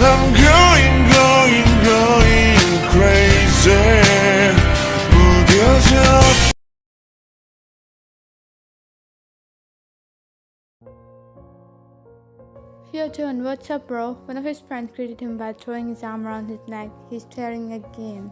I'm going crazy. 무뎌져. Yo, John, what's up, bro? One of his friends greeted him by throwing his arm around his neck. He's staring again.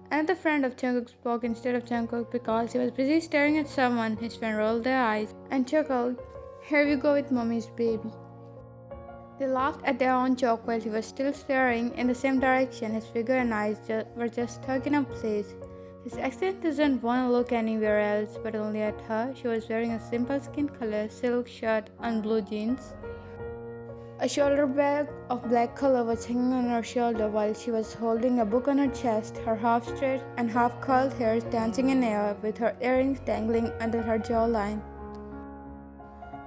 Another friend of Jungkook spoke instead of Jungkook because he was busy staring at someone. His friend rolled their eyes and chuckled, "Here we go with mommy's baby." They laughed at their own joke while he was still staring in the same direction. His figure and eyes were just stuck in a place. His accent doesn't want to look anywhere else but only at her. She was wearing a simple skin color silk shirt and blue jeans. A shoulder bag of black color was hanging on her shoulder while she was holding a book on her chest, her half straight and half curled hair dancing in air with her earrings dangling under her jawline.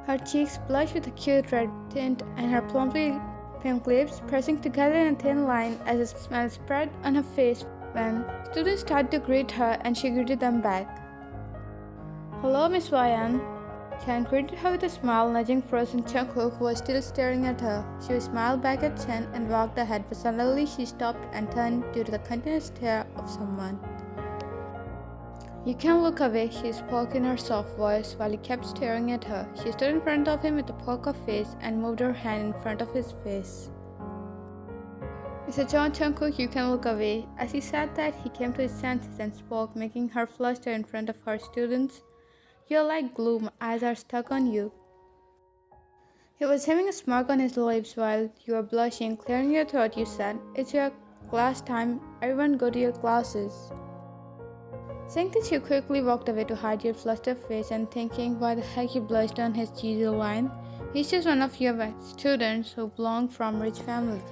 Her cheeks blushed with a cute red tint and her plumply pink lips pressing together in a thin line as a smile spread on her face when students started to greet her and she greeted them back. "Hello, Miss Ryan." Chan greeted her with a smile, nudging frozen Jungkook, who was still staring at her. She smiled back at Chen and walked ahead, but suddenly she stopped and turned due to the continuous stare of someone. "You can look away," she spoke in her soft voice while he kept staring at her. She stood in front of him with a poker face and moved her hand in front of his face. "Mr. John Jungkook, you can look away." As he said that, he came to his senses and spoke, making her fluster in front of her students. "You're like glue, my eyes are stuck on you." He was having a smirk on his lips while you were blushing, clearing your throat. You said, "It's your class time, everyone go to your classes." Saying this, you quickly walked away to hide your flustered face and thinking why the heck he blushed on his cheesy line. He's just one of your students who belong from rich families.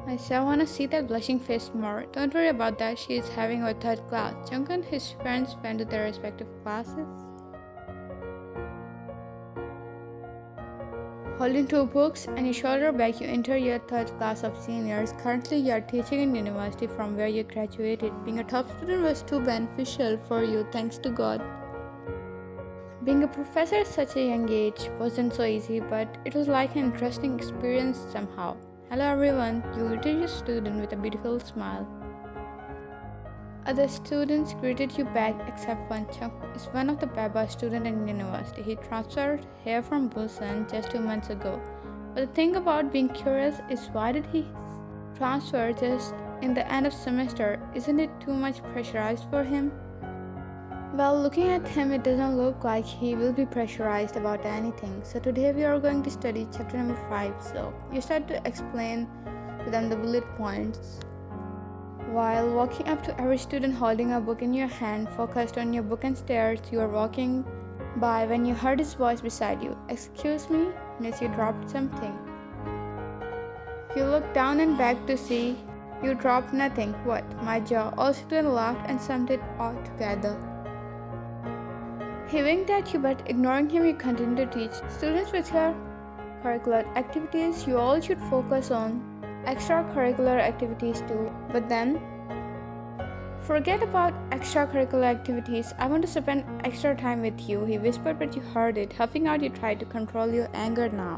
"I still want to see that blushing face more." "Don't worry about that, she is having her third class." Jungkook and his friends went to their respective classes. Holding two books and your shoulder bag, you enter your third class of seniors. Currently, you are teaching in university from where you graduated. Being a top student was too beneficial for you, thanks to God. Being a professor at such a young age wasn't so easy, but it was like an interesting experience somehow. "Hello everyone," you greeted your student with a beautiful smile. Other students greeted you back except one. Jungkook is one of the Baba students in university. He transferred here from Busan just 2 months ago. But the thing about being curious is, why did he transfer just in the end of semester? Isn't it too much pressurized for him? Well, looking at him, it doesn't look like he will be pressurized about anything. So today we are going to study chapter number 5. So you start to explain to them the bullet points while walking up to every student holding a book in your hand, focused on your book and stairs. You are walking by when you heard his voice beside you. "Excuse me, miss, you dropped something." You looked down and back to see you dropped nothing. "What?" "My jaw." All students laughed and summed it all together. He winked at you, but ignoring him, you continued to teach. "Students with your curricular activities, you all should focus on extracurricular activities too. But then, forget about extracurricular activities. I want to spend extra time with you," he whispered, but you heard it. Huffing out, you tried to control your anger now.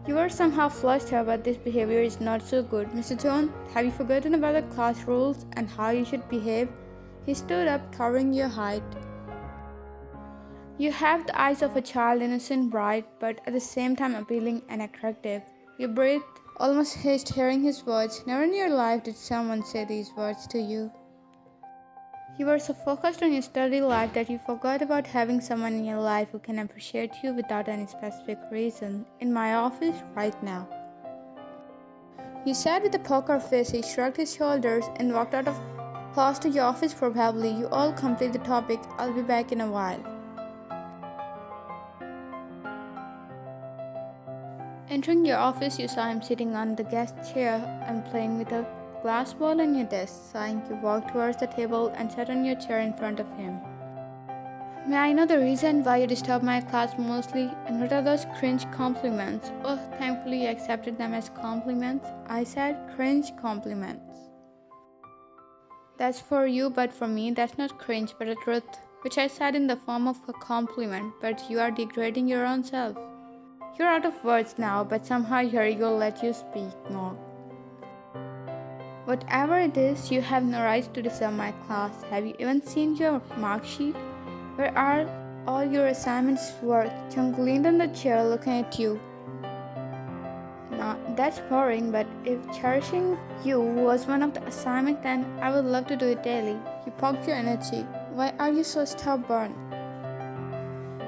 You were somehow flustered, but this behavior is not so good. "Mr. John, have you forgotten about the class rules and how you should behave?" He stood up, covering your height. You have the eyes of a child, innocent, bright, but at the same time appealing and attractive. You breathed, almost hissed, hearing his words. Never in your life did someone say these words to you. You were so focused on your study life that you forgot about having someone in your life who can appreciate you without any specific reason. "In my office right now." You said with a poker face. He shrugged his shoulders and walked out of class to your office probably. You all complete the topic. I'll be back in a while. Entering your office, you saw him sitting on the guest chair and playing with a glass ball on your desk. Sighing, you walked towards the table and sat on your chair in front of him. "May I know the reason why you disturb my class mostly? And what are those cringe compliments?" "Oh, thankfully you accepted them as compliments." I said, "Cringe compliments. That's for you, but for me, that's not cringe, but a truth, which I said in the form of a compliment, but you are degrading your own self." You're out of words now, but somehow your ego let you speak more. Whatever it is, you have no right to disturb my class. Have you even seen your mark sheet? Where are all your assignments work? Jungkook leaned on the chair looking at you. Nah, that's boring, but if cherishing you was one of the assignments, then I would love to do it daily. You poked your energy. Why are you so stubborn?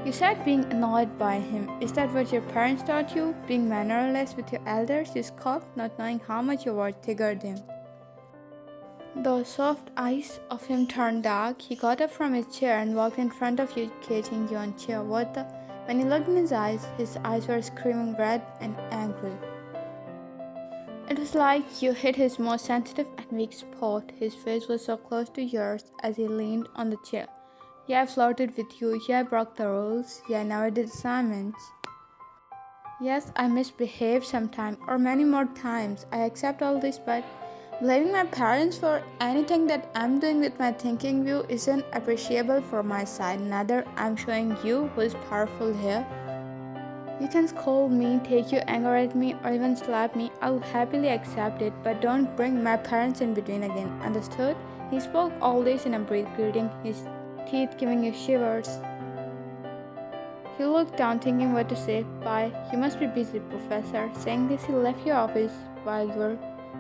You said being annoyed by him. Is that what your parents taught you? Being mannerless with your elders? You scoffed, not knowing how much your words triggered him. The soft eyes of him turned dark. He got up from his chair and walked in front of you, catching you on chair. What the? When you looked in his eyes were screaming red and angry. It was like you hit his most sensitive and weak spot. His face was so close to yours as he leaned on the chair. Yeah, I flirted with you. Yeah, I broke the rules. Yeah, I never did assignments. Yes, I misbehaved sometime or many more times. I accept all this, but blaming my parents for anything that I'm doing with my thinking view isn't appreciable for my side. Neither I'm showing you who's powerful here. You can scold me, take your anger at me, or even slap me. I'll happily accept it, but don't bring my parents in between again. Understood? He spoke all this in a breath, gritting his teeth, giving you shivers. He looked down, thinking what to say. Bye. You must be busy, Professor. Saying this, he left your office while you were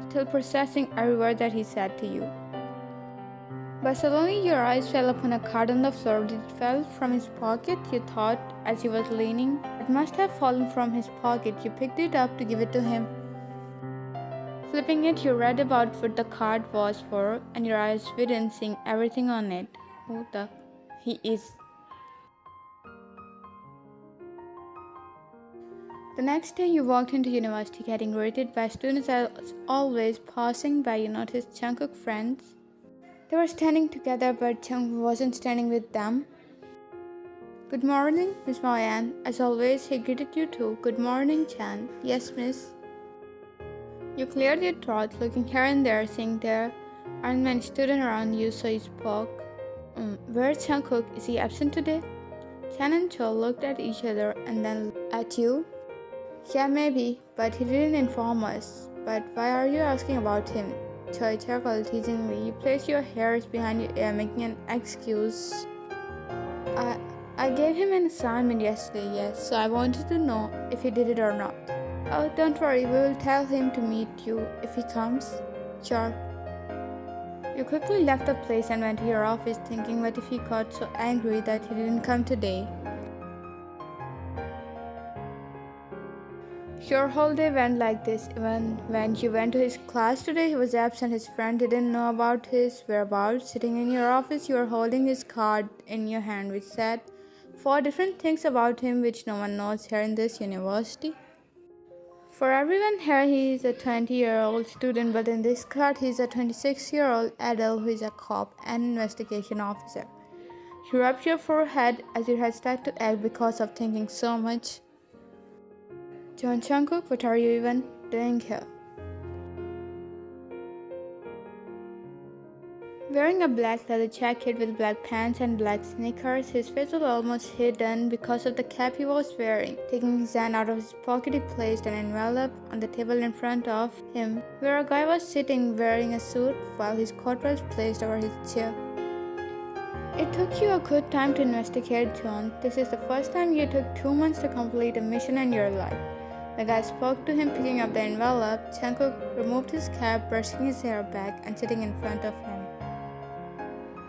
still processing every word that he said to you. But suddenly your eyes fell upon a card on the floor. Did it fall from his pocket? You thought as he was leaning. It must have fallen from his pocket. You picked it up to give it to him. Flipping it, you read about what the card was for, and your eyes widened, seeing everything on it. Who the he is. The next day, you walked into university getting greeted by students as always. Passing by, you noticed Jungkook friends. They were standing together, but Jungkook wasn't standing with them. Good morning, Miss Moyan. As always, he greeted you too. Good morning, Chan. Yes, miss. You cleared your throat, looking here and there, seeing there aren't many students around you, so you spoke. Where's Jungkook? Is he absent today? Chan and Cho looked at each other and then at you. Yeah, maybe, but he didn't inform us. But why are you asking about him? Choi chuckled teasingly. You placed your hairs behind your ear, making an excuse. I gave him an assignment yesterday, yes, so I wanted to know if he did it or not. Oh, don't worry, we will tell him to meet you if he comes. Sure. You quickly left the place and went to your office, thinking what if he got so angry that he didn't come today. Your whole day went like this. Even when you went to his class today, he was absent. His friend didn't know about his whereabouts. Sitting in your office, you were holding his card in your hand, which said 4 different things about him which no one knows here in this university. For everyone here, he is a 20-year-old student, but in this card, he is a 26-year-old adult who is a cop and investigation officer. You rubbed your forehead as your head started to ache because of thinking so much. John Jungkook, what are you even doing here? Wearing a black leather jacket with black pants and black sneakers, his face was almost hidden because of the cap he was wearing. Taking his hand out of his pocket, he placed an envelope on the table in front of him, where a guy was sitting wearing a suit while his coat was placed over his chair. It took you a good time to investigate, John. This is the first time you took 2 months to complete a mission in your life. The guy spoke to him, picking up the envelope. Jungkook removed his cap, brushing his hair back, and sitting in front of him.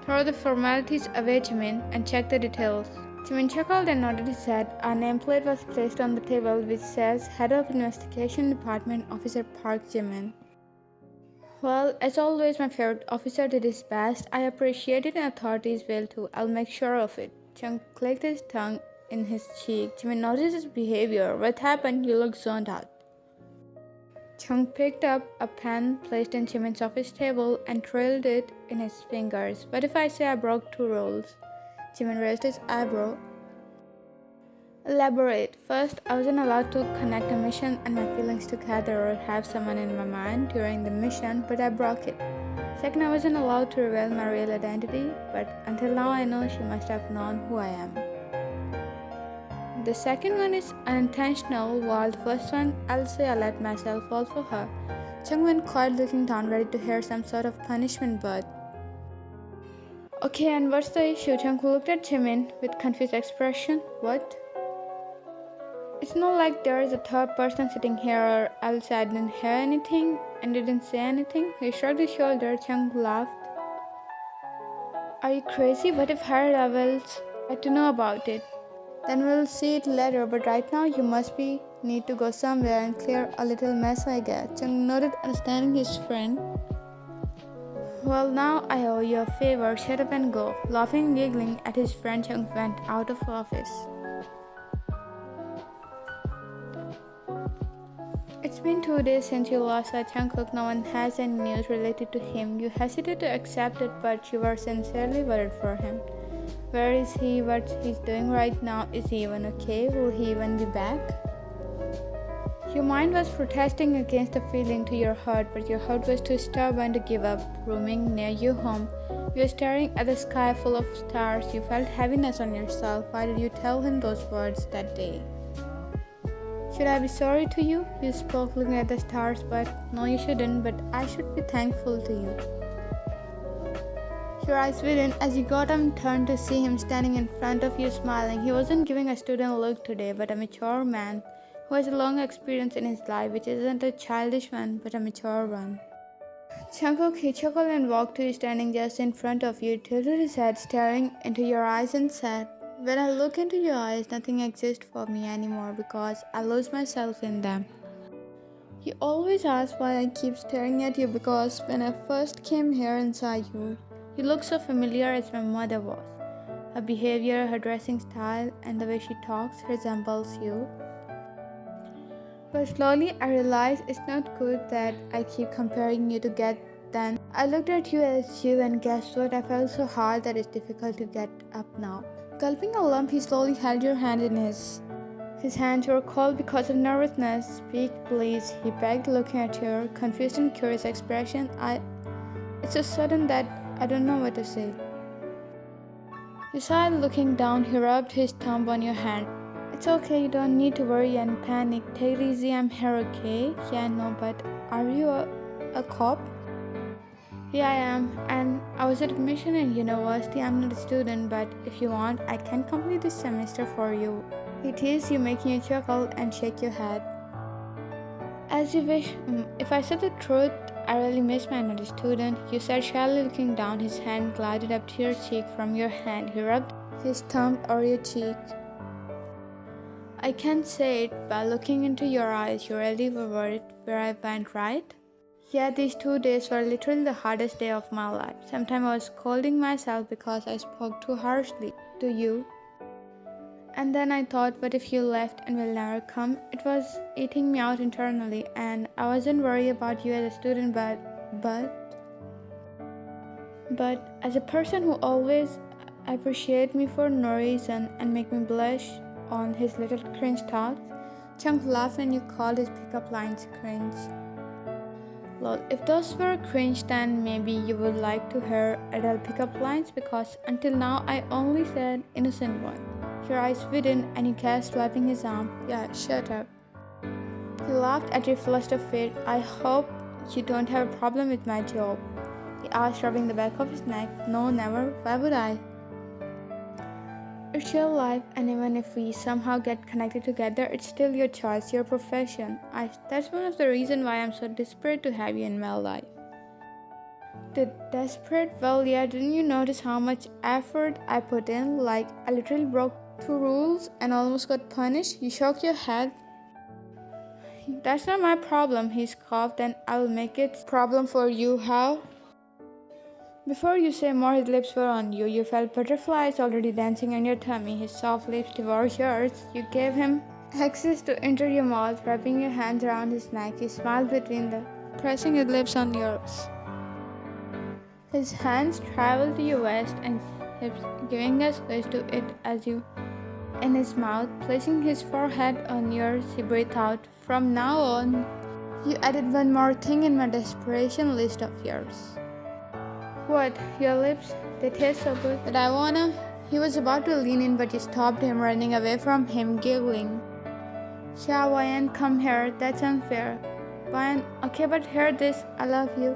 Throw the formalities away, Jimin, and check the details. Jimin chuckled and nodded his head. A nameplate was placed on the table which says Head of Investigation Department, Officer Park Jimin. Well, as always, my favorite officer did his best. I appreciate it and authorities will too. I'll make sure of it. Jungkook clicked his tongue in his cheek. Jimin noticed his behavior. What happened? You look zoned out. Jungkook picked up a pen placed in Jimin's office table and trailed it in his fingers. What if I say I broke 2 rules? Jimin raised his eyebrow. Elaborate. First, I wasn't allowed to connect a mission and my feelings together or have someone in my mind during the mission, but I broke it. Second, I wasn't allowed to reveal my real identity, but until now I know she must have known who I am. The second one is unintentional, while the first one, I'll say I let myself fall for her. Jungkook caught looking down, ready to hear some sort of punishment, but okay, and what's the issue? Jungkook looked at Jimin with confused expression. What? It's not like there is a third person sitting here, or else I didn't hear anything and didn't say anything. He shrugged his shoulders. Jungkook laughed. Are you crazy? What if higher levels get to know about it? Then we'll see it later, but right now you must need to go somewhere and clear a little mess, I guess. Jungkook nodded, understanding his friend. Well, now I owe you a favor. Shut up and go. Laughing and giggling at his friend, Jungkook went out of office. It's been 2 days since you last saw Jungkook. No one has any news related to him. You hesitated to accept it, but you were sincerely worried for him. Where is he? What he's doing right now? Is he even okay? Will he even be back? Your mind was protesting against the feeling to your heart, but your heart was too stubborn to give up. Roaming near your home, you were staring at the sky full of stars. You felt heaviness on yourself. Why did you tell him those words that day? Should I be sorry to you? You spoke looking at the stars, but no, you shouldn't, but I should be thankful to you. Your eyes widened as you got up and turned to see him standing in front of you smiling. He wasn't giving a student look today, but a mature man who has a long experience in his life, which isn't a childish one, but a mature one. Jungkook, he chuckled and walked to you standing just in front of you, tilted his head, staring into your eyes and said, when I look into your eyes, nothing exists for me anymore because I lose myself in them. You always ask why I keep staring at you because when I first came here and saw you, you looked so familiar as my mother was. Her behavior, her dressing style, and the way she talks resembles you. But slowly I realized it's not good that I keep comparing you to get then. I looked at you as you and guess what? I felt so hard that it's difficult to get up now. Gulping a lump, he slowly held your hand in his. His hands were cold because of nervousness. Speak, please, he begged, looking at your confused and curious expression. It's so sudden that I don't know what to say. You sighed, looking down. He rubbed his thumb on your hand. It's okay, you don't need to worry and panic. Take it easy, I'm here, okay? Yeah, no, but are you a cop? Yeah, I am, and I was at admission in university. I'm not a student, but if you want, I can complete this semester for you. He teased you, making you chuckle and shake your head. As you wish. If I said the truth, I really miss my not a student. You said shyly, looking down. His hand glided up to your cheek from your hand. He rubbed his thumb over your cheek. I can't say it, but looking into your eyes, you really were worried where I went, right? Yeah, these 2 days were literally the hardest day of my life. Sometimes I was scolding myself because I spoke too harshly to you. And then I thought, what if you left and will never come? It was eating me out internally, and I wasn't worried about you as a student, but as a person who always appreciate me for no reason and make me blush on his little cringe talks. Jungkook laughed and you called his pickup lines cringe. Lol, if those were cringe, then maybe you would like to hear adult pickup lines because until now I only said innocent one. Your eyes widened and you kept swiping his arm. Yeah, shut up. He laughed at your flushed fit. I hope you don't have a problem with my job. He asked, rubbing the back of his neck. No, never. Why would I? It's your life, and even if we somehow get connected together, it's still your choice, your profession. That's one of the reasons why I'm so desperate to have you in my life. Desperate? Well, yeah, didn't you notice how much effort I put in? Like, I literally broke 2 rules and almost got punished. You shook your head. That's not my problem, he scoffed, and I will make it a problem for you. How? Before you say more, his lips were on you. You felt butterflies already dancing on your tummy. His soft lips devoured yours. You gave him access to enter your mouth, wrapping your hands around his neck. He smiled between them, pressing his lips on yours. His hands traveled to your waist and hips, giving a squeeze to it as you in his mouth, placing his forehead on yours. He breathed out. From now on, you added one more thing in my desperation list of yours. What? Your lips? They taste so good that I wanna He was about to lean in, but you stopped him, running away from him, giggling. Yeah, Ryan, come here. That's unfair. Ryan, okay, but hear this. I love you.